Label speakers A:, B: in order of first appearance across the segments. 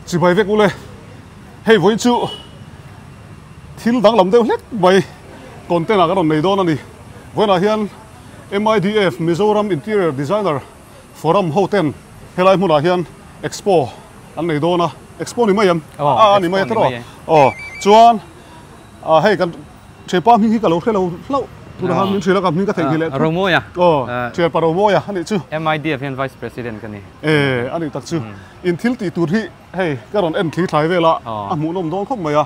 A: chỉ bay vek ule hey với chú thil dang lam deu hlek bay content cái này đó nè với là hiện MIDF Mizoram Interior Designer Forum Hotel helai mu là hiện Expo anh này đó na Expo ni mai em ni mai đó chuan hey kan chepa mi ka lo khelo lo tu da min thila ka min ka theng hi le
B: Romoya
A: che pa Romoya ani chu
B: MIDF and Vice President kan ni
A: ani tak chu in thil ti tur hi hey ka ron en thli thlai vela a mu nom dong khop mai a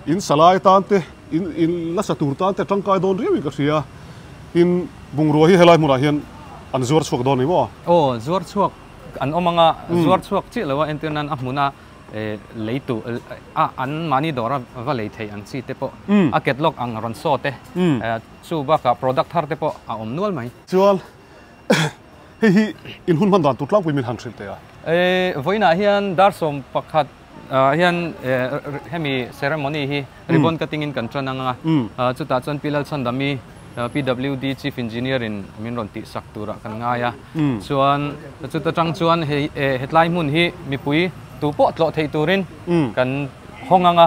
A: in salai tan te in la satur tan te tangkai don riwi ka ria in bungrua hi helai mu ra hian an zuar chuak don ni mo
B: zuar chuak an omanga zuar chuak chi lawa entenan a muna leitu an mani dora va lei thei an chi te po a ketlok ang ron so te chu ba ka product har te po a om nual mai
A: chuan hi in hun man dan tutlang pui min han thil te a
B: voina hian dar som pakhat hian hemi ceremony hi ribbon cutting in kan chananga chu ta chon pilal chandami PWD Chief Engineer in Minronti Saktura kan ngaya chuan chu ta tang chuan hetlai mun hi mi pui tu po tlo thei turin kan honganga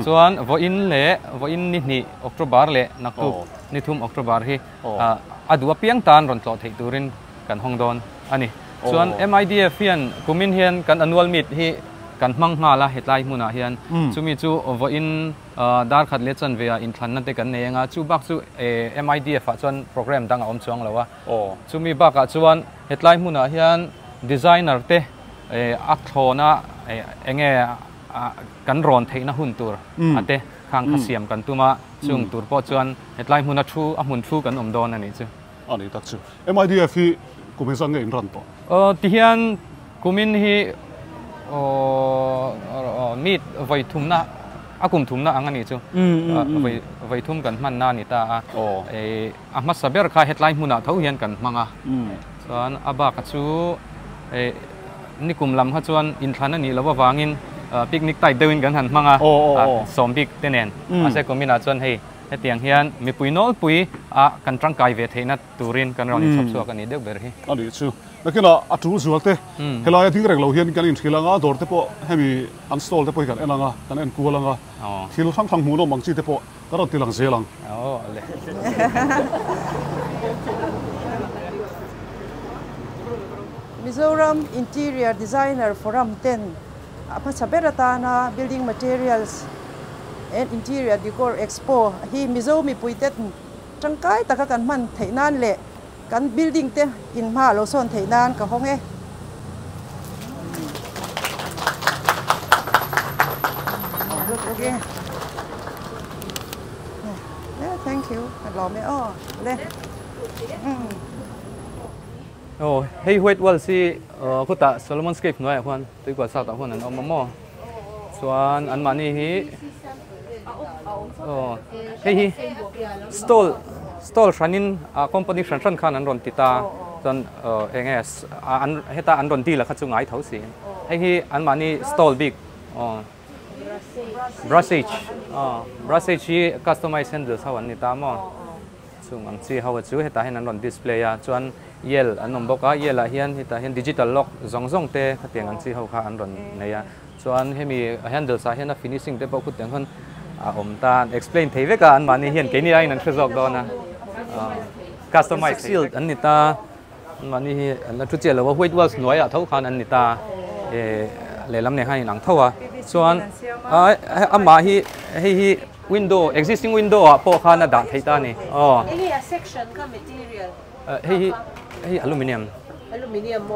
B: chuan vo in ni October le naktu ni thum October hi adua piang tan ron tlo thei turin kan hongdon ani chuan MIDF hian kumin hian kan annual meet hi kan mang nga la hetlai muna hian chumi chu vo in dar khat le chan vea in thlan na te kan nenga chu bak chu MIDF a chuan program dang om chuang lawa chumi bak a chuan hetlai muna hian designer te a thlona enge kan ron theina hun tur ate khang khasiam kan tuma chung tur po chuan hetlai muna thu a mun thu kan om don ani chu
A: ani tak chu MIDF hi kumin sang in ran to
B: ti hian kumin hi meet vai thumna akum thumna angani chu vai thum kan man na ni ta a ma saber kha headline huna tho hian kan manga chuan aba ka chu nikum lam kha chuan in thlan ani lawa wangin picnic tai deuin kan han manga sombik tenen ase komina chuan hei hetiang hian mi pui nol pui a kan tangkai ve theina turin kan ron chop chuak ani deuh ber hi
A: ani chu nakina atu zualte helai thing rek lo hian kan in thilanga dor te po hemi install te po kan enanga kan en kualanga thil thang thang mu no mangchi te po karon tilang zelang
B: le
C: Mizoram Interior Designer Forum 10 apa saberatana building materials and interior decor expo hi Mizomi puitet tangkai taka kan man theinan le kan building te in ma lo son theinan ka hong e okay yeah thank you lo me le
B: hey wait wal si ko ta Solomon scape noi khan tui kwa sa ta hon an om mo chuan an mani hi hey stall ranin company ran khan an ron tita chuan enges an heta an ron ti la kha chu ngai thau si hey hi an mani stall big brushage hi customized handles how an ni ta mo chung ang chi how chu heta hen an ron display ya chuan yel an nom boka yel a hian heta hian digital lock zong te khatiang an chi how kha an ron neya chuan hemi handles a hian a finishing te pau khut teng hon om ta explain thei veka an mani hian ke ni ai nan thezok dona customized sealed an ni ta mani hi an thu che lo white walls noi a thau khan an ni ta le lam ne hai nang thawa chuan ama hi window existing window a po khana da thei ta ni
D: any section ka material
B: hi aluminium
D: mo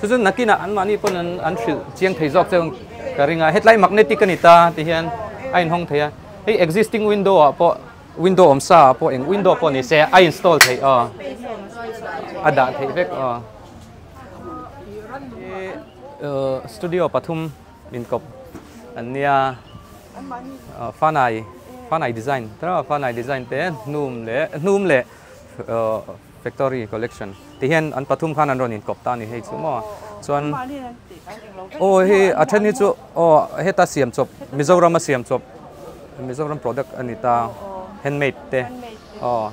B: chu nakina an mani pon an thil chiang thei jok chang karinga headline magnetic anita ti hian ain hong theya hey existing window a po window om sa po eng window po ni se I install thei ada thei vek studio pathum in kop ania fanai design tra fanai design te num le factory collection ti hian an pathum khan an ron in kop ta ni hei chu mo chuan hi athani chu heta siam chop Mizoram siam chop Mizoram product anita handmade te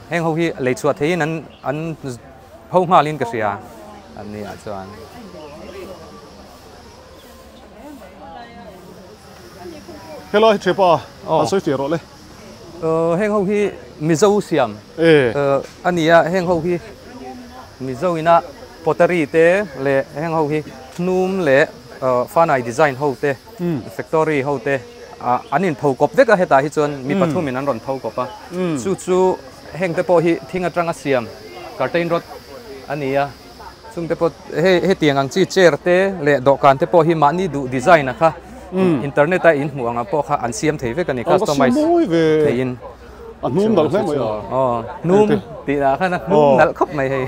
B: heng ho hi lei chuat thein an ho ngalin ka sia ani a chuan
A: hello chepa an soi fi ro le
B: heng ho hi mizo siam ania heng ho hi mizo ina pottery te le heng ho hi num le fanai design ho te factory ho te anin thau kop veka heta hi chon mi pathum in an ron thau kopa chu heng te po hi thinga tanga siam curtain rod ania chung te po he tiang ang chi chair te le dokan te po hi mani du design a kha internet a in muanga po kha an siam thei veka ni customize thein
A: an num dal hle mai
B: num ti la kha na num dal khop mai hei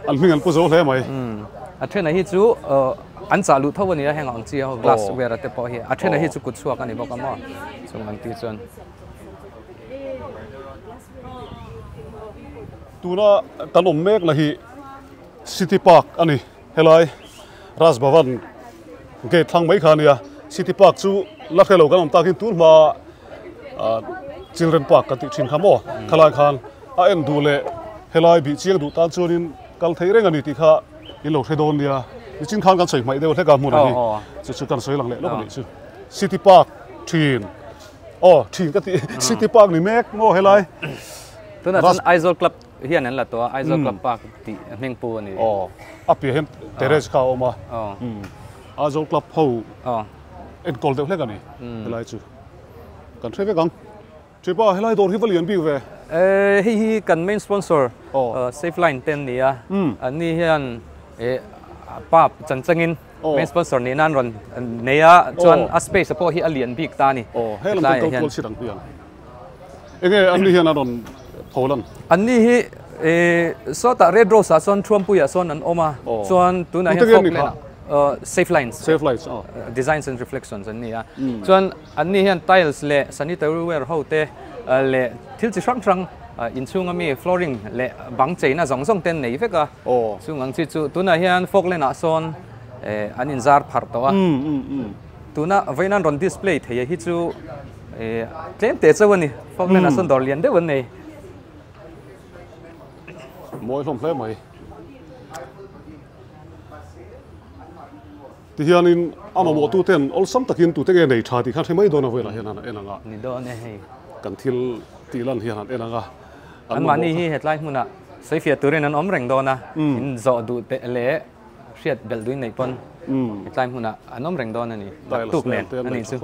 A: an hming an pu zo hle mai
B: a thena hi chu an cha lu thawani a heng ang chi ho glassware te po hi a thena hi chu kut chuak ani bok ama chung an ti chon
A: tuna kan om mek la hi city park ani helai ras bhavan gate thang mai khania city park chu la khelo kan om takin tur ma children park ka ti thin khamo khalai khan a en du le helai bi chiang du tan churin kal thei reng ani ti kha in lo thedon nia ni chin khan kan sei mai deu theka mu ni chu kan soi lang le lo ni chu city park thin thin ka ti city park ni mek ngo helai
B: tuna chon aizol club hian an la to aizol club park ti meng pu ani
A: api hen terrace kha oma aizol club ho en kol deu hlek ani helai chu kan theve gang chepa helai dor hi valian bi ve
B: hi kan main sponsor safe line ten nia ani hian pap chanchangin main sponsor ni nan ron neya chuan a space po hi alian big ta ni
A: helam kol sirang pian enge ani hian aron tholan
B: ani hi so ta red rose a son thuam puya son an oma chuan tuna hian fok lena safe lines designs and reflections an nia chuan ani hian tiles le sanitary ware ho te le thil chi sang inchung ami flooring le bang cheina zong ten nei veka chung ang chi chu tuna hian fok lena son an inzar phar to a tuna vainan ron display thei hi chu tlem te chawani fok lena son dor lian de wan nei
A: moi hlom hle mai ti hianin ama mo tu ten ol sam takin tu te ge nei tha ti kha themai dona vela hian enanga
B: ni do ne hei
A: kan thil tilan hian enanga
B: an mani hi hetlai hmuna seifia turin an omreng dona in zo du te le hriat bel duin nei pon hetlai hmuna an omreng dona ni tuk len ani chu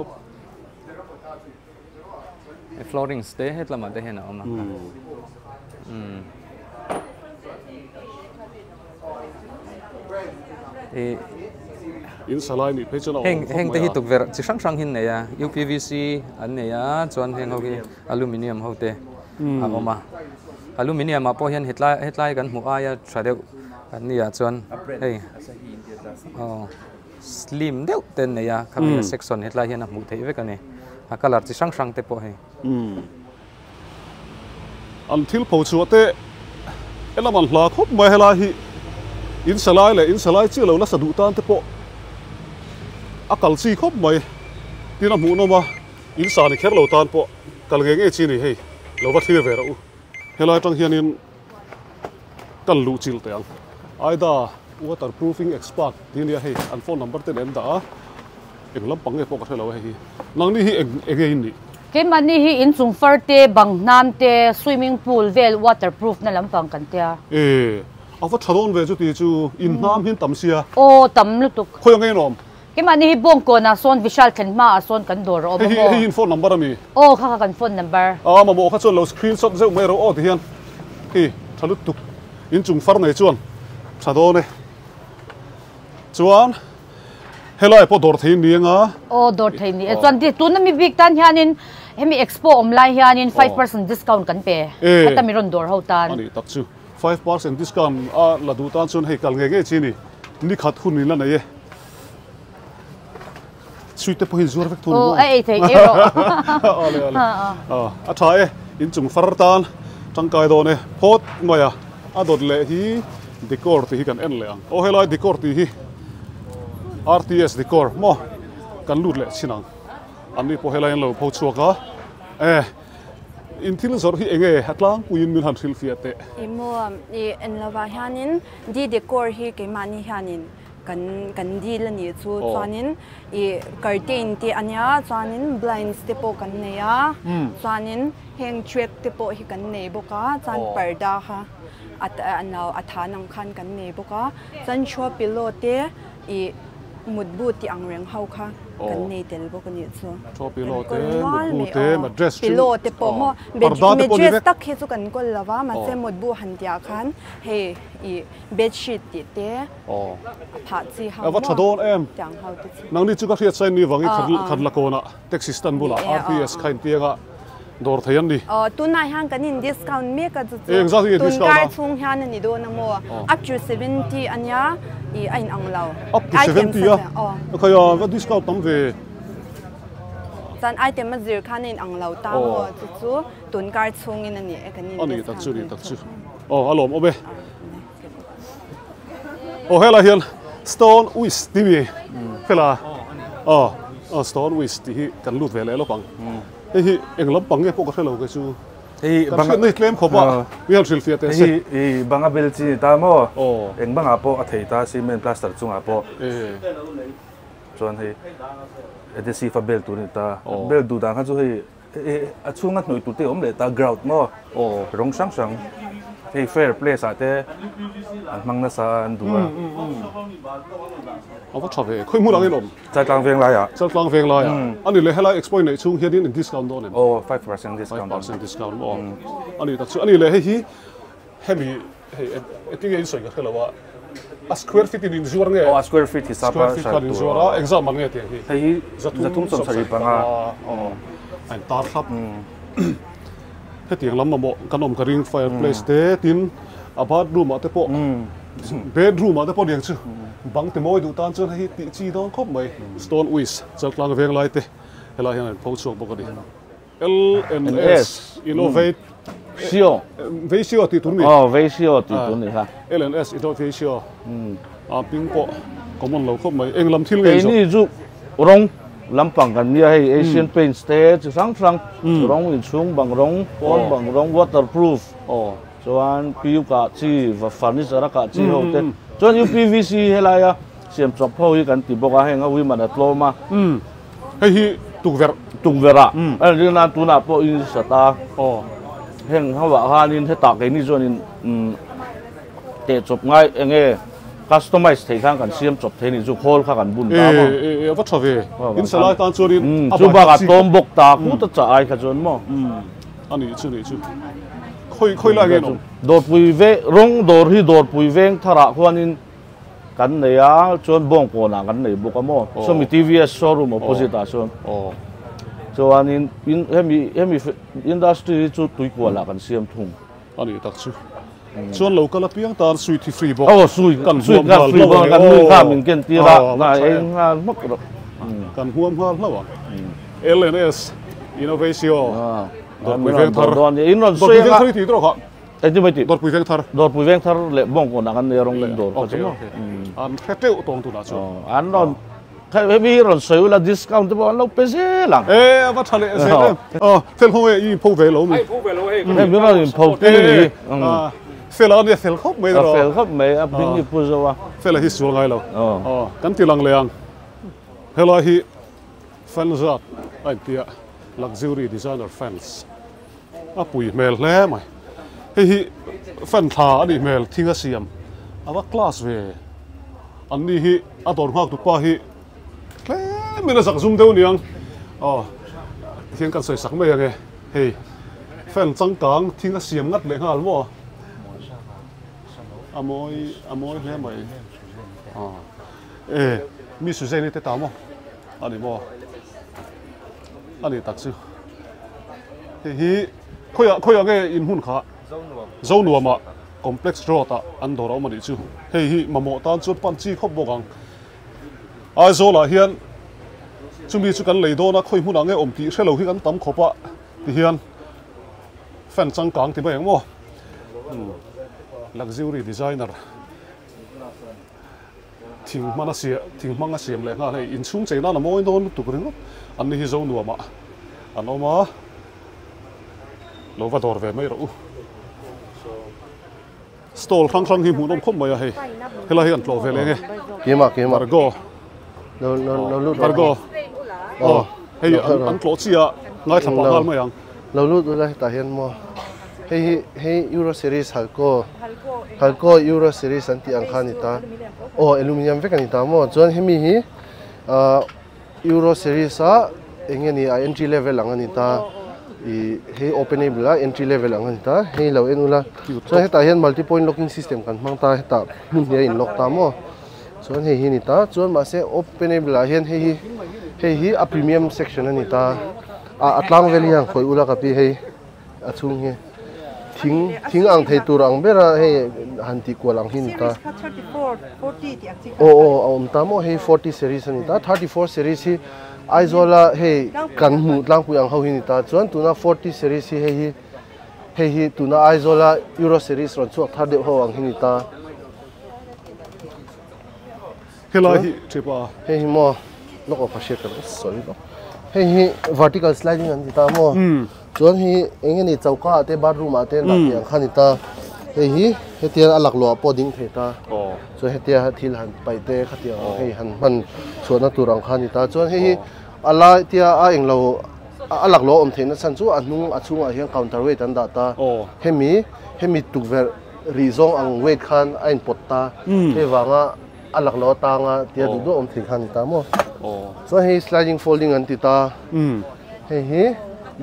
B: flooring stay hetlama te hena oma
A: in salai ni pechana
B: heng te hi tuk ver chi sang hin nei ya UPVC an nei ya chuan heng ho hi aluminium ho te oma aluminium a po hian hetlai kan hmu a ya thadeu an ni ya chuan hei slim deuh ten nei ya khamia section hetlai hian a hmu thei vek ani a color chi sang te po hei
A: an thil pho chu te elaman hla khop mai hela hi in salai chi lo la sadu tan te po akal chi khop mai tina mu no ma in sa ni kher lo tan po kal nge chi ni hei lo va thir ve ra u helai tang hian in kal lu chil te ang aida waterproofing expert tin ya hei an phone number te len da englam pang e po ka thelo hei nang ni hi again ni
E: ke mani hi inchung farte bangnam te swimming pool vel waterproof na lampang kan tia
A: awa thadon ve chu ti chu in nam hin tamsia
E: tam lutuk
A: khoy ngai nom
E: ke mani hi bongko na son vishal kan ma son kan dor o mo
A: hi phone number ami
E: kha kan phone number
A: ma mo kha chon lo screenshot zeu mai ro o ti hian hi thalut tuk inchung far nei chuan thadon e chuan helai po dor thein nianga
E: dor thein ni chuan ti tu na mi big tan hianin hemi expo online hianin 5% discount kan pe ata mi ron dor ho tan
A: ani tak chu 5% discount la du tan chun hei kal nge chi ni khat hun ni la nei suite po hin zuar vek thun
E: ai thei ero
A: a thae in chung far tan tangkai do ne phot ngoya a dot le hi decor ti hi kan en le ang helai decor ti hi RTS decor mo kan lut le chinang ani po helai lo Phochhuak in thil zor hi enge hatlang puin min han thil fiate
F: imo en lava hanin di decor hi ke mani hanin kan deal ani chu chuanin I curtain te ania chuanin blinds te po kan neya chuanin hang thread te po hi kan nei boka chan parda kha at anau athanang khan kan nei boka chan chho pillow te I mudbu ti angreng hau kha kan nei tel bok ani chu
A: chho pillow te mudbu te mattress
F: pillow te po mo mattress tak he chu kan kol lawa ma che mudbu han tia khan he I bed sheet ti te pha chi hau
A: wa thadon em
F: chang hau te
A: nang ni chu ka Hriat sai ni wangi khat lakona tax system bula RPS khain tianga Dawr thayan ni
F: tunai hang kanin discount me ka chu
A: exactly discount
F: kai chung han ni do na mo up to 70 anya I ain anglau
A: up to 70 ya khaya wa discount tam ve
F: chan item ma zir khan in anglau ta mo chu tun kar chung in ani kanin
A: ani tak chu alom obe hela hian stone with tv phela stone with ti kan lut ve le lo pang hi englam pang e po ka phelo ka chu
G: hi
A: bang nei claim khoba real thil fiat se
G: hi banga bel chi ta mo eng banga po a thei ta cement plaster chunga po chuan hi adhesive bel tu ni ta bel du dang kha chu hi a chunga hnoi tu te om le ta grout mo rong sang sang hi fair place ate an mangna sa an du
A: awa thave khoi mu lang elom
G: cha tlang veng lai
A: ani le hela explain nei chung hian in discount don
G: 5% discount
A: 5% discount ani tak chu ani le hi hemi eting ei soi ka khelawa a square feet in zuar nge
G: a square feet hi sapa
A: sa tu zuara exam nge te
G: hi zatum som sari panga
A: an tar khap he tiang lam mo kanom ka ring fireplace te tin a bathroom ate po bedroom ate po diang chu bang te moi du tan chun hi ti chi dong khop mai stone with chalklang veng lai te hela hian Phochhuak bokadi LNS innovate Veisio ti tun mi
H: Veisio ti tun ni ha
A: LNS innovation ping po common lo khop mai englam thil nge
H: ni ju rong lampang kan nia hei Asian Paints te chu sang rong Inchhung bang rong pon bang rong waterproof chuan PU ka chi va furniture ka chi ho te chuan UPVC helaya siam chop ho hi kan ti boka henga wi man atloma
A: hei hi
H: tukvera an rin tu na po in sata heng hawa hanin he ta ke ni chuan in te chop ngai enge customize thei khang kan siam chop thei ni chu hol kha kan bun ta mo
A: va thave in salai tan churin
H: chu ba ka tom bok ta ku ta cha ai kha chon mo
A: ani chu khoi la ge no
H: dor pui ve rong dor hi dor pui veng thara khwanin kan nei a chon bong ko na kan nei boka mo so mi TVS showroom opposite a chon so anin hemi industry chu tui ko la kan siam thung
A: ani tak chu chuan local apiang tar sweet free box
H: sui kan free box kan nui kha min ken ti ra na eng ha mak ro
A: kan huam ha hlawa LNS innovation dor pui veng thar
H: don in ron
A: soi veng thar ti tro kha
H: ejimati
A: dor pui veng thar
H: le bong ko na kan ne rong dor ko chmo
A: an kheteu tong tu na chu
H: an ron khai mi ron soi la discount bo an lo pese lang
A: va thale se fel ho e pho ve lo mi
H: mi ron in pho ti ni
A: fel an fel khop me ro
H: fel khop me a bing ni pu zo
A: fel hi sul ngai lo kan ti lang leang hela hi fan zat ai tia luxury designer fans a pui mel hle mai hi fan tha ani mel thinga siam awa class ve anni hi ador ngak tu pa hi hle mena sak zum deu niang hian kan soi sak mai ange hei fan changkang thinga siam ngat le ngal mo amoi hle mai mi su zai ni te ta mo ani mo ani tak chu hi khoya nge in hun kha zo nuama complex road ta an dor mani chu hei hi mamo tan chu pan chi khop bokang ai zo la hian chumi chu kan leido na khoi hun ange om ti hrelo hi kan tam khopa ti hian fan changkang ti ba mo luxury designer thing manga siam le nga nei Inchhung cheina na moi don tu kring an ni hi zo nuama an oma lo va dor ve mai ro stall khang hi mu nom khom mai hei hela hi an tlo vele nge
I: kema
A: Margo
I: lo lu
A: Margo hei an tlo chia ngai thapa hal mai ang
I: lo lu tu lai ta hian mo hei Euro series halko Euro series anti ang khanita aluminium vek anita mo chuan hemi hi Euro series a engeni entry level ang anita hei openable entry level ang anita hei lo enula so heta hian multi point locking system kan mangta heta mun hi in lock ta mo chuan hei hi nita chuan ma se openable hian hei hi a premium section anita atlang veli ang khoi ula ka pi hei achung he thing ang thei tur ang bera hei hanti ko lang hin ta
C: 34 40 ti achik
I: ta mo hei 40 series ani ta 34 series hi aizola hei kan mu tlang pu ang ho hin ta chuan tuna 40 series hi hei tuna aizola Euro series ron chuak thar de ho ang hin ta
A: hela hi tripa
I: hei mo loko phashe ka sorry lo hei vertical sliding an ta mo chuan hi engeni chauka ate bathroom ate la tiang khanita hei hetian alak lo poding theta so hetia thil han paite khatia hei han man chona turang khanita chuan hei ala tia a englo alak lo om theina san chu anung achunga hian counterweight an data hemi tukver rizong ang weight khan ain potta he wanga alak lo tanga tia du do om thing khanita mo so hei sliding folding an tita hei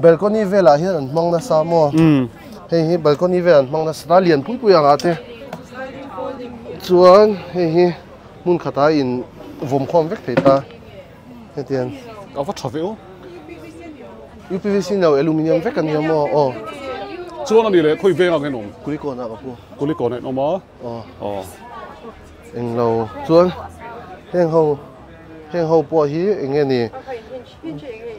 I: balcony vela hian an hmang na sa mo hei balcony vela an hmang na sa lian pui ang ate chuan hei mun khata in vom khom vek theita hetian
A: ka fa thave
I: UPVC no aluminium vek an mo
A: chuan ani le khoi venga nge nom
I: kuliko na ka pu
A: kuliko ne noma
I: englo chuan heng ho po hi engeni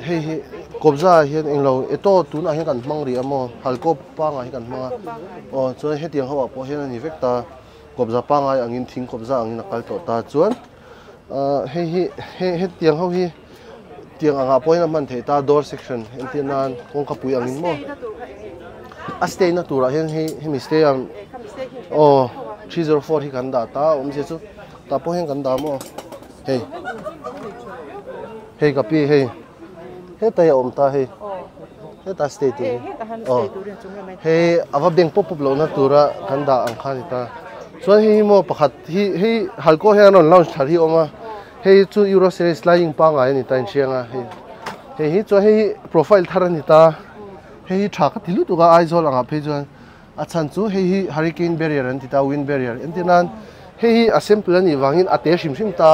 I: hei kopza hian englo eto tuna hian kan hmang ri amo halko panga hi kan hmanga chuan hetiang hawa po hian ani vekta kopza panga angin thing kopza angin akal to ta chuan hei hetiang ho hi tiang anga po hian man theita door section entinan kong kapui angin mo a stay na tura hian hemi stay ang 304 hi kan da ta se chu ta po hian kan da mo hei kapi hei heta ya omta hei heta stay tu hei ava bank pop lo na tura kanda ang khanita so hei mo pakhat hei halko he anon launch thari oma hei chu Euro series flying pa nga ni tan chianga hei chu hei profile tharani ta hei thaka tilu tu ga aizol anga phejon achan chu hei hurricane barrier an tita wind barrier entinan hei assembly ani wangin ate shim ta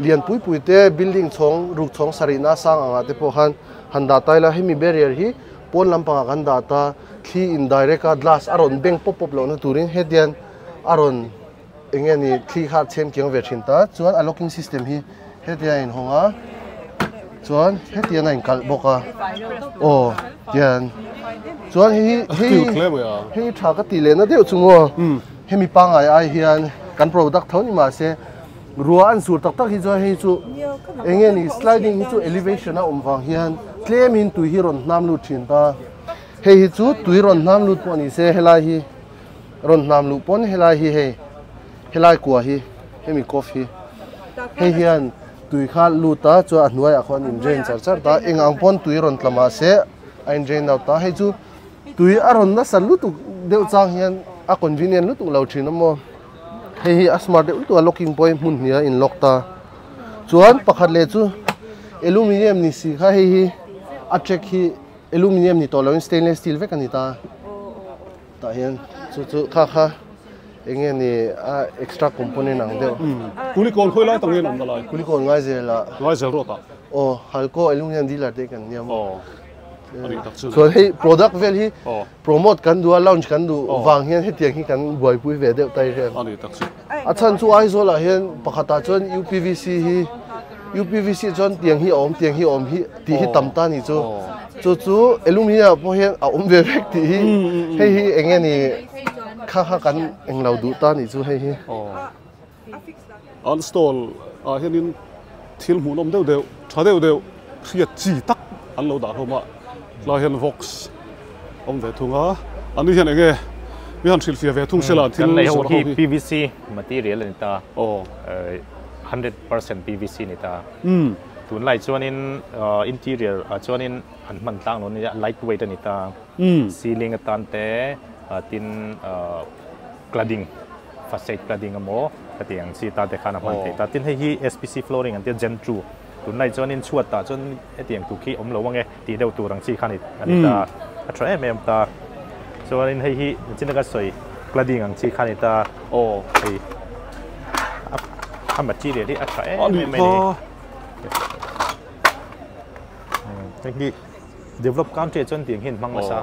I: lian pui te building chong ruk chong sarina sang anga te po han handa taila hemi barrier hi pon lampanga kan data thi indirect glass aron bank pop lo na turin hedian aron engeni thi kha chem kyang ve thinta chuan unlocking system hi hetia in honga chuan hetia na in kal boka tian chuan hi thaka ti le na deu chungo hemi panga ai hian kan product thoni ma se ruwa an sur tak hi zo hi chu engeni sliding hi chu elevation a umwang hian claim in tu hiron nam lu thinta hi chu tuiron nam lu poni se helai hi ron nam lu pon helai hi helai kwa hi hemi coffee hian tui kha lu ta chu anwai akhon in drain char ta engang pon tuiron tlama se ain drain out ta hi chu tui aron na san lu tu deu chang hian a convenient lu tu lo thinamo hei a smart de tu locking point mun nia in lock ta chuan pakhat le chu aluminium ni si kha hei a check hi aluminium ni tolo stainless steel vek ani ta hian chu kha engeni a extra component ang deu
A: kulikon khoi lai tangin om dalai
I: kulikon ngai zel
A: ro ta
I: halko aluminium dealer te kan niam
A: ani tak chu
I: so hei product vel hi promote kan du launch kan du wang hian hetiang hi kan boi pui ve deu tai he
A: ani tak chu
I: achan chu aizola hian pakhata chon UPVC chon tiang hi om hi ti hi tamta ni chu aluminium po hian a om ve vek ti hi engeni kha kan englau du ta ni chu hei
A: an stall a hianin thil hmun om deu tha deu Hriat chi tak an lo da homa la hian vox om ve thunga ani hian enge mi han thil fia ve thung sela thil
J: kan nei ho
A: zor
J: hi PVC material ni ta 100% PVC ni ta tun lai chuanin interior chuanin an man tang no ni lightweight ni ta ceiling atan te tin cladding facade cladding amo katiang si ta te khana man te ta tin hi SPC flooring an te gen 2 tun lai chuanin chuat ta chun etiang tu khi om lo wange ti deu tu rang chi khani ani ta atrai em ta chuanin hi chinaka soi cladding ang chi khani ta hi a material di atrai em ni hi develop country chun tiang hin mang masa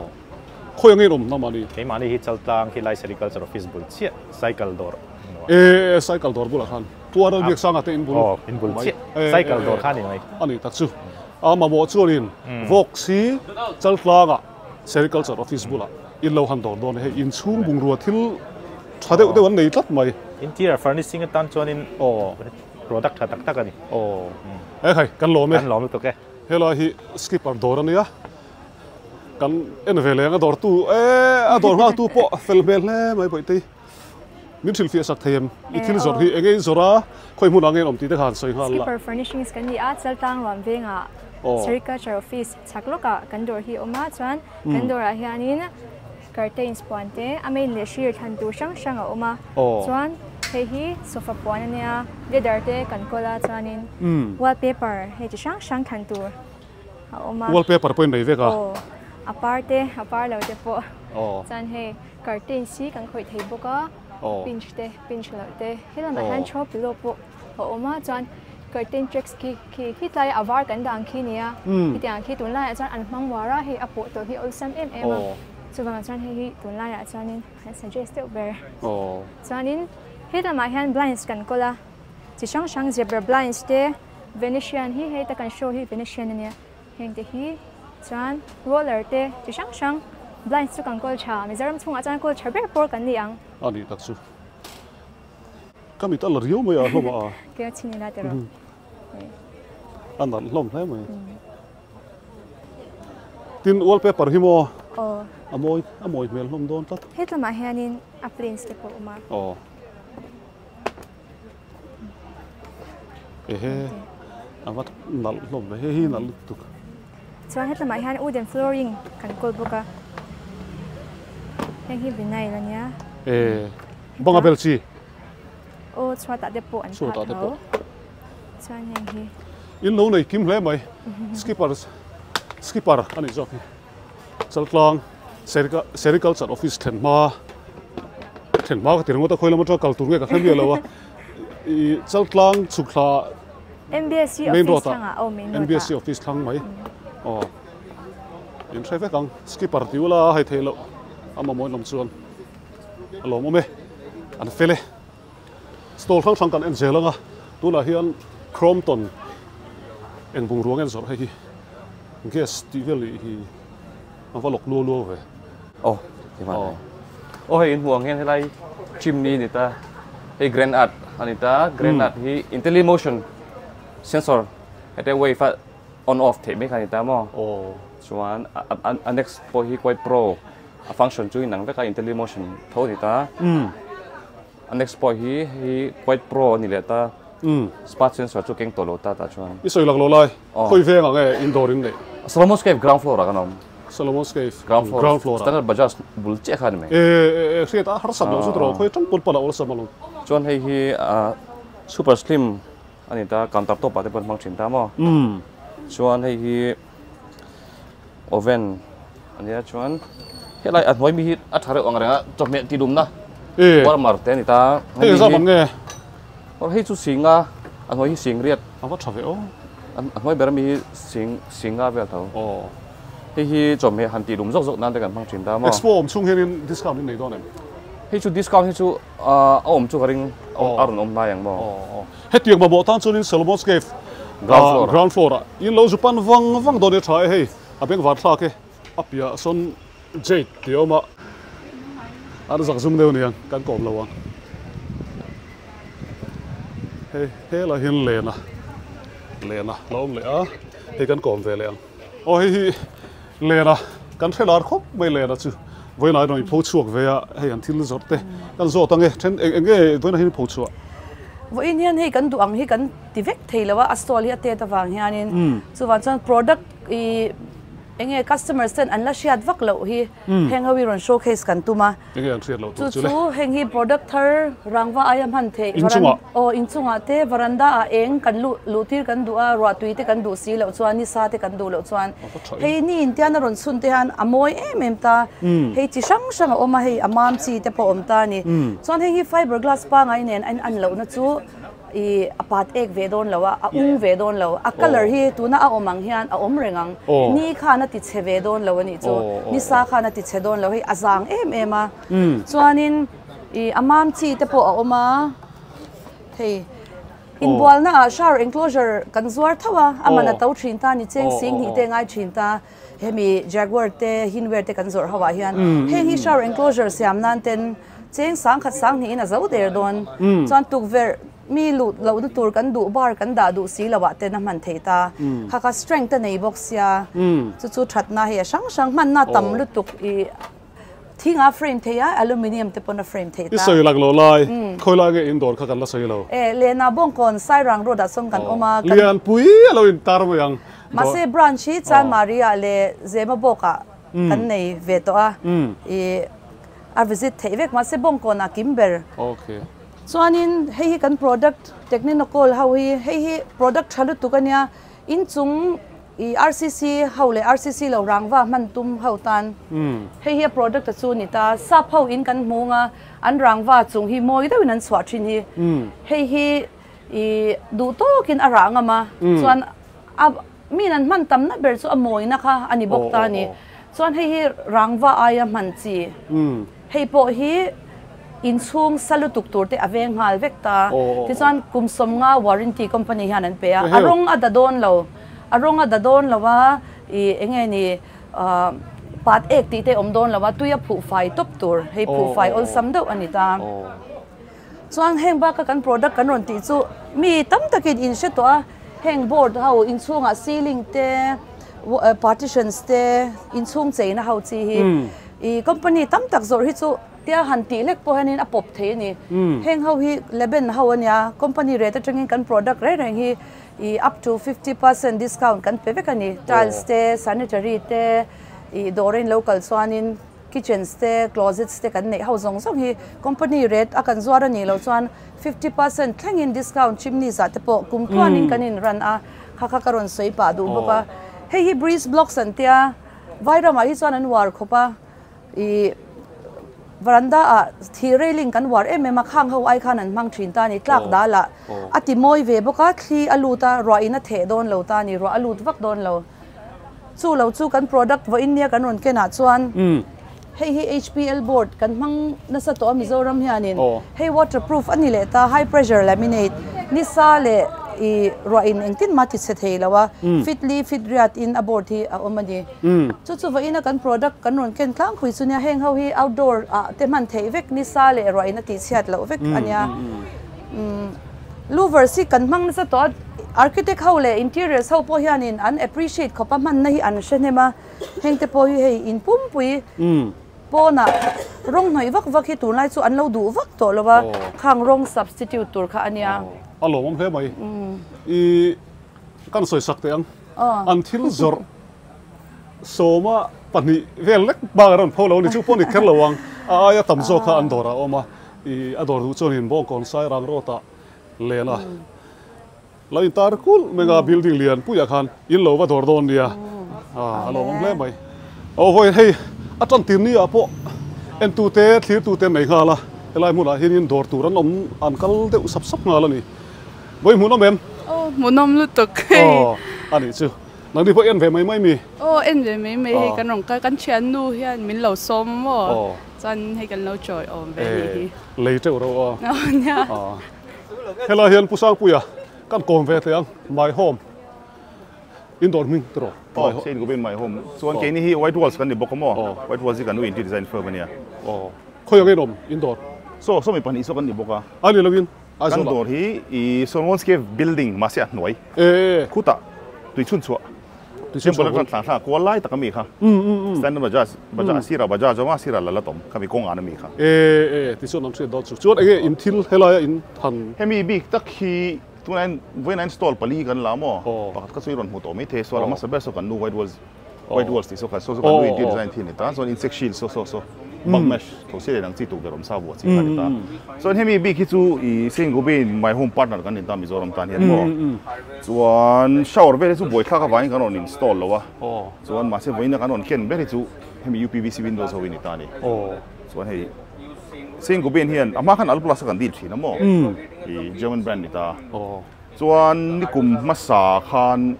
A: khoi ngai rom na mani
J: ke mani hi chaltang hi lai agriculture office bul chia cycle door
A: cycle door bula khan tuara biak sanga te in
J: bul chia cycle door khan ni mai
A: ani takchu ama bo churin vok si chaltlanga agriculture office bula in lo han dor don he Inchhung Bungrua thil thade de wan nei tlat mai
J: interior furnishing tan chuanin product tak tak ani
A: khai kan lo me
J: to ke
A: hela hi skipper door ania kan en vele nga dor tu a dor nga tu po fel bel le mai boi ti min thil fia sak them I thil zor hi engei zora khoi mun angen om ti te khan soi hal la
F: skipper furnishings kan ni a chaltang ram venga agriculture office chakloka kan dor hi oma chuan kan dor a hianin curtains ponte amei le shir than tu sang sang a oma chuan hei hi sofa pon ania leather te kan kola chuanin wallpaper hei chi sang sang than tu a oma
A: wallpaper point nei veka
F: apar lo te po chan he curtain si kan khoi thei boka pinch lo te hela ma han chop lo po oma chan curtain tricks ki tlai avar kan dang khi nia tiang khi tun lai chan an mang wara he apo to hi olsam em so bang chan he tun lai chanin han suggest over chanin hela ma han blinds kan kola chi sang zebra blinds te Venetian hi he ta kan show hi Venetian nia heng te hi chan roller te chi sang blinds chu kan kol cha mizaram chunga chan kol chaber por kan ni ang
A: ani takchu kami ta lar yo mai a hloma
F: ke chini na te ro
A: an hlom hle mai tin wallpaper hi mo amoi mel hlom don tat
F: hetla ma hianin a plains te po uma
A: amat nal hlom le hi nal tuk
F: chuan hetla ma hian wooden flooring kan kol boka heng hi vinai la nia
A: bonga belchi
F: chua ta de po an pa tho chuan heng hi
A: in lo nei kim hle mai skipper ani jok chaltlang agriculture office thenma ka tirngo ta khoila matra kaltur nge ka khami lawa I chaltlang chukla
F: MBSC office thanga main
A: MBSC office thang mai in thai vekang skipper tiula hai thelo ama moi lam chuan alo mo me an fele stol thang kan en zelanga tuna hian Crompton en Bungrua en zor hi gas tivel hi an valok lo ve
B: ti ma hei in huang hen helai chimney ni ta hei granite anita granite hi IntelliMotion sensor ate way fa on off the me khani ta mo chuan an next po hi quite pro a function chu nang veka IntelliMotion tho ni ta an next po hi quite pro ni le ta spot sensor chu keng tolo ta chuan
A: I soi lak lo lai khoi ve nga nge indoor in le
B: Solomon's Cave ground floor akanom
A: Solomon's Cave
B: ground floor standard bajaj bul che khan me
A: Hriat har sam lo chu tro khoi tang pul pala ol sam lo
B: chuan hei hi super slim ani ta counter top ate pon mang chin ta mo chuan hei hi oven ani chuan helai at hoi mi hi athare ongra chome ti dum na warmer te ni ta
A: hei za bang nge
B: or hei chu singa an hoi hi sing riat
A: awa thave
B: an hoi ber mi singa vel tho hi chome han ti dum zok nan te kan mang chin ta mo
A: expo om chung herin discount nei don em
B: hei chu discount hi chu om chu garing arun om na yang mo
A: hetiak ma bo tan chunin Solomon's Cave ground floor in lo zupan wang don e thai hei abeng war thla ke apia son jade tioma ar zak zum deu niang kan kom lo wang hei la hin lena lom le a hei kan kom ve le ang hei lena kan thelar khop mai lena chu với lại rồi Phochhuak về hay anh thil giọt thế kan zo tăng nghe trên nghe với lại Phochhuak
F: với nhân hay cần duang hay cần tivek thầy là Australia te ta vàng hianin so van chon product i enge customers ten an la shiat vak lo hi heng hawi ron showcase kan tuma
A: enge an shiat lo
F: chu heng hi product thar rangwa ayam han the inchunga te varanda a eng kan lutir kan dua ro tuite kan du si lo chuan ni sa te kan du lo chuan hei ni intian ron sun te han amoi em ta hei chi sang oma hei amam chi te po om ta ni chuan heng hi fiberglass pa ngai nen an lo na chu apat ek vedon lawa a ve don lawa a color hi tuna a omang hian a rengang ni khana ti che vedon lawa ni chu ni sa khana ti che don lawa hi azang ema chuanin amam chi te po a oma thei in bol na shower enclosure kan zuar thawa amana to thin ta ni cheng sing hi te ngai thin ta hemi jaguar te hinwer te kan zor hawa hian heng hi shower enclosure siam nan ten cheng sang khat sang ni in a zo der don chuan tukver mi lu lo tur kan du bar kan da du si lawa te na man theita kha strength nei box ya chu thatna he sang man na tam lu tuk I thinga frame theya aluminium te pona frame theita
A: isoi lag lo lai khoila ge indoor kha kan la soi lo
F: lena bong kon sai rang road asong kan oma
A: lian pui lo in tar mo yang
F: mase branch hi chan maria le zema boka kan nei ve to a visit thevek mase bong kon a kimber
A: okay
F: chuanin hei kan product technical how hei product thalu tukania inchung RCC haule RCC lo rangwa man tum hautan hei product chu ni ta sa phau in kan munga an rangwa chung hi moi da winan swa thin hi hei du to kin aranga ma chuan minan man tam na ber chu amoi na kha ani bok ta ni chuan hei rangwa aya man chi hei po hi Inchhung salutuk tur te aveng hal vekta tisan kumsom nga warranty company hanan pe arong adadon lawa enge ni pat ek ti te omdon lawa tuya phu fai top tur hei phu fai ol samdo anita chuang heng ba ka kan product kan ron ti chu mi tam takin in she to heng board how inchunga ceiling te partitions te inchung cheina how chi hi company tam tak zor hi chu tia hanti lek po hanin apop the ni heng ho hi leben ho ania company rate atangin kan product re reng hi up to 50% discount kan pe vekani tiles te sanitary te Dawr local swanin kitchens te closets te kan nei ho zong hi company rate akan zuar ani lo chuan 50% thangin discount chimney za te po kum tuanin kanin ran a kha karon soi pa du boka hei breeze blocks an tia vaira ma hi chuan an war khopa varanda a thi railing kan war ma khang ho ai khan an mang thin ta ni tlak dala ati moi ve boka thli aluta ro ina the don lo ta ni ro alut vak don lo chu kan product vo india kan ron ke na chuan hei HPL board kan mang na sa to Mizoram hianin hei waterproof ani le ta high pressure laminate ni sa le ro in engtin mati se thei lawa fitly fit Hriat in aboard hi a omani chu va ina kan product kan ron ken tlang khui chunia heng ho hi outdoor te man thei vek ni sa le ro ina ti chiat lo vek ania louver si kan mang na sa to architect ho le interior ho po hianin an appreciate khopa man na hi an shenema heng te po hi hei in pum pui pona rong noi vak hi tur lai chu an lo du vak to lowa khang rong substitute tur kha ania
A: alo mom he mai kan soi sak te ang until zor soma pani velek baran pholo ni chu poni kerlawang aya tamzo kha andora oma ador du chonin bo kon sai rang rota lela la intar kul mega building lian puya khan in lo wa dor don dia alo mom le mai voi hei atan tin ni apo en tu te thlir tu te mai khala elai mula hin dor turan om an kal de sap ngala ni voi mu nom em
K: munom lutuk
A: ani chu nang di po en ve mai mi
K: en ve mai he kan rong ka kan chian nu hian min lo som mo chan he kan lo choi om ve hi
A: lei te ro
K: nya
A: hela hian pusang puya kan kom ve te ang my home indoor ming tro
L: sein go ben my home so an ke ni hi white walls kan ni bokomo white walls kan nu interior design firm ania
A: khoy ge nom indoor
L: so mi pan iso kan ni boka
A: ani lovin
L: kan dor hi I sonwonscape building masya noi khuta tui chun chua simple kan thang ko lai ta kami kha standard bajaj sira bajaj jawa sira la tom kami kong an mi kha
A: ti chu nam se do chu chuan ege in thil helaya in than
L: hemi big tak hi tunan when install pali kan la mo pakat ka suiron mo to mi the so la mas beso kan nu white walls ti so kan so kan nu in design thin ta so insect shield so bang mesh to se dang chi tu berom sa bo chi kan ta so hemi big hi chu I sing go be my home partner kan in ta mizoram tan hian mo chuan shower ve chu boi thla ka wain kan on install lo wa chuan ma se voina kan on ken be chu hemi UPVC windows ho ni ta ni chuan hei sing go be hian ama kan al plus kan dil thina mo I German brand ni ta chuan ni kum masa khan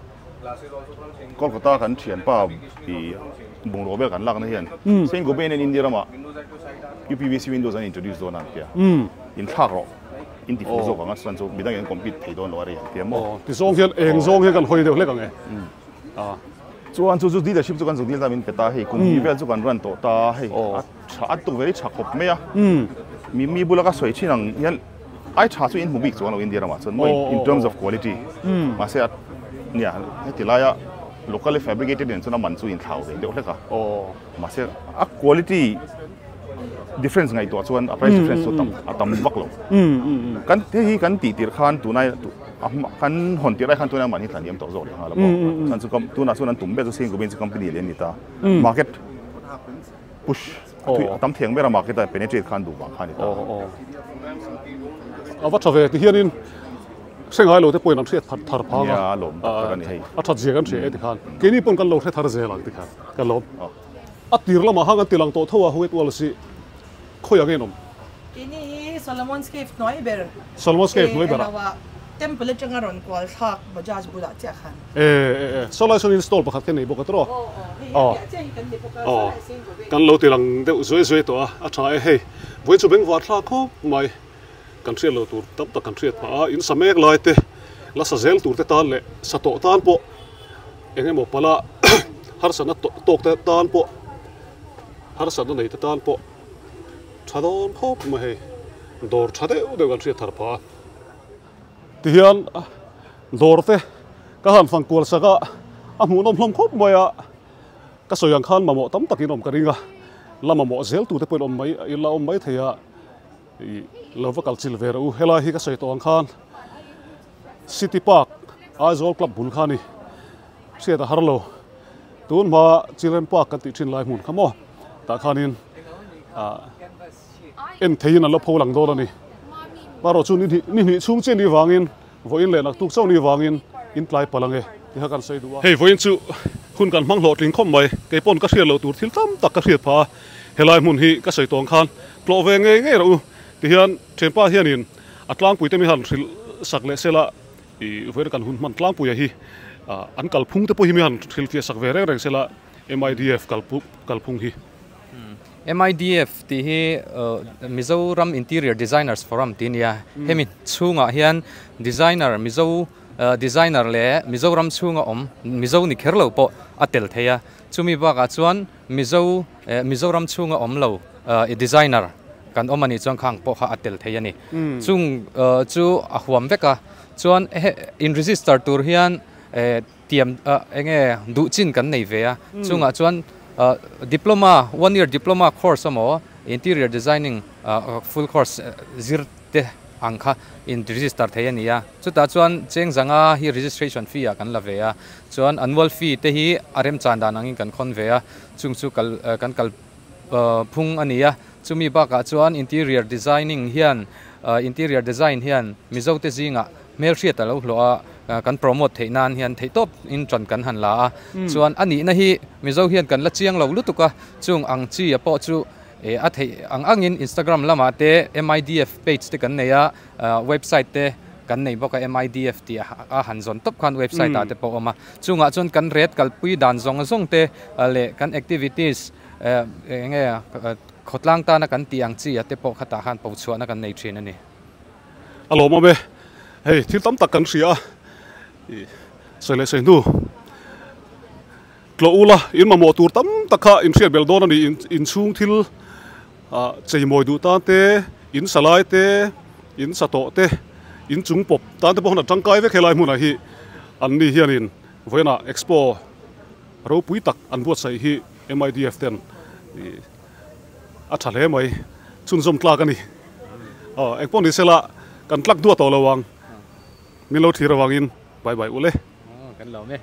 L: Kolkata kan thian pa I Bungrua bel kan lak na hian sing go be in India ma UPVC windows an introduce do nan pia in thak ro in ti fuzo ka ngan so bidang en compete thei don lo ari pia mo
A: ti song hian eng zong he kan hoi deuh hlek ang e
L: chuan chu leadership chu kan zu dil ta min peta hei kum hi vel chu kan ran to ta hei a tu very chak khop me ya mi bulaka soi chinang hian ai cha chu in mubik chuan lo India ma chon mo in terms of quality ma se nia hetilaya locally fabricated in chuna man chu in thau de deuh hleka ma se a quality difference ngai to chuan a price difference to tam vak lo kan te hi kan ti tir khan tu nai kan hon tir ai khan tu na man hi thlaniam to zo le ha la bo chan chu kam tu na chuan tum be chu sing go ben chu company le ni ta market push tam theng bera market a penetrate khan du ba khan ni ta
A: awa thave ti hian in sengai lo te point am thiat thar pha
L: ya lom kan ni hei
A: a that je kan the ti khan ke ni pon kan lo the thar je lang ti khan kan lo a tir lama hang an tilang to thowa huet wal si khoya ge nom
C: ini Solomon's Cave noi ber
A: Solomon's Cave noi ber
C: temple changaron kwal thak bajaj bula cha khan
A: solution install pakhat ke nei bo ka tro kan lo tilang de zoi to a tha e hei voi chu beng wa thla kho mai kan thriat lo tur tam tak kan thriat pa in samek lai te la sa zel tur te tan le sa to tan po enge mo pala har sa na tok te tan po har sa no nei te tan po chadon phop ma he dor chade u de kan thriat thar pa ti hian dor te ka han phang kwal saka a mu nom hlom khop moya ka soyang khan ma mo tam takin om karinga lama mo zel tu te point om mai ila om mai theya lova culture vera u hela hi ka soi to ang khan City Park Azol Club bul khani se ta harlo tun ma children park kan ti thin lai mun khamo ta khanin en thein ala pholang do ni baro chu ni chung chen ni wangin voin le nak tuk chau ni wangin in tlai palange ti ha kan sei duwa hei voin chu hun kan mang lot ling khom mai ke pon ka hrial lo tur thil tam tak ka hriat pha helai mun hi ka sei tong khan tlo ve nge ro ti hian thempa hianin atlang pui te mi han thil sak le sela I ver kan hun man tlang pui hi an kal phung te po hi mi han thil fi sak ve reng sela MIDF kal phung hi
B: MIDF ti hi Mizoram Interior Designers Forum tinia hemi chunga hian designer designer le Mizoram chunga Mizo ni kherlo po atel theya chumi ba ka chuan Mizoram chunga lo designer kan omani chang khang po kha atel theyani chung chu a huam veka chuan in register tur hian tiam enge du chin kan nei ve a chunga chuan diploma 1 year diploma course amo interior designing full course zirte angkha in register theyani ya chuta chuan cheng zanga hi registration fee a kan la ve a chuan annual fee te hi arem chanda nangin kan khon ve a chung chu kan kal phung ania chumi ba ka chuan interior designing hian interior design hian mizo te zinga mel hriat alo hloa kan promote theinan hian theitop in tron kan han la chuan ani na hi mizo hian kan la chiang lo lutuka chung ang chi a po chu a thei angin Instagram lama te MIDF page te kan neya website te kan nei boka MIDF ti a han zon top khan website ta te po oma chunga chon kan red kal pui dan zong te le kan activities nge khotlang ta na kan tiang chi ate po khata han po chua na kan nei thin ani
A: alo ma be hei thil tam tak kan ria sele se nu tlo ula in ma mo tur tam takha in hriat bel don ani in chung thil chei moi du ta te in salai te in sato te in chung pop ta te pon tangkai ve khelai mun a hi an ni hianin voina expo ro pui tak an buat sai hi MIDF ten a thale mai chun zom tla kani ekpon ni sela kan tlak du to lawang milo thira wangin bye bye ule
B: kan lo me